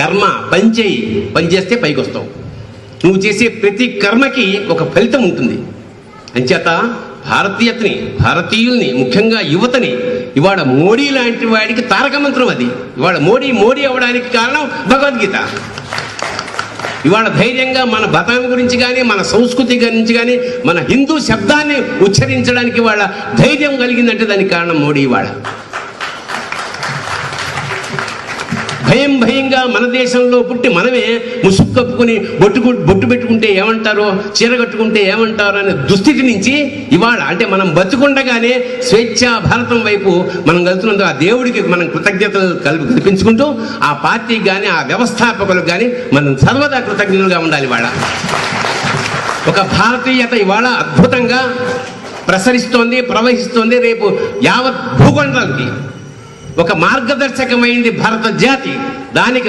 కర్మ పని చేస్తే పైకి వస్తావు. నువ్వు చేసే ప్రతి కర్మకి ఒక ఫలితం ఉంటుంది. అంచేత భారతీయుల్ని ముఖ్యంగా యువతని ఇవాళ మోడీ లాంటి వాడికి తారక మంత్రం అది. ఇవాళ మోడీ అవ్వడానికి కారణం భగవద్గీత. ఇవాళ ధైర్యంగా మన మతం గురించి కానీ, మన సంస్కృతి గురించి కానీ, మన హిందూ శబ్దాన్ని ఉచ్చరించడానికి వాళ్ళ ధైర్యం కలిగిందంటే దానికి కారణం మోడీ. ఇవాళ భయంగా మన దేశంలో పుట్టి మనమే ముసుగు కప్పుకుని బొట్టు పెట్టుకుంటే ఏమంటారో, చీర కట్టుకుంటే ఏమంటారో అనే దుస్థితి నుంచి ఇవాళ అంటే మనం బతుకుండగానే స్వేచ్ఛా భారతం వైపు మనం వెళ్తున్నందుకు ఆ దేవుడికి మనం కృతజ్ఞతలు కల్పించుకుంటూ ఆ పార్టీకి కానీ ఆ వ్యవస్థాపకులకు కానీ మనం సర్వదా కృతజ్ఞతలుగా ఉండాలి. ఇవాళ ఒక భారతీయత ఇవాళ అద్భుతంగా ప్రసరిస్తోంది, ప్రవహిస్తోంది. రేపు యావత్ భూగోళానికి ఒక మార్గదర్శకమైంది భారత జాతి. దానికి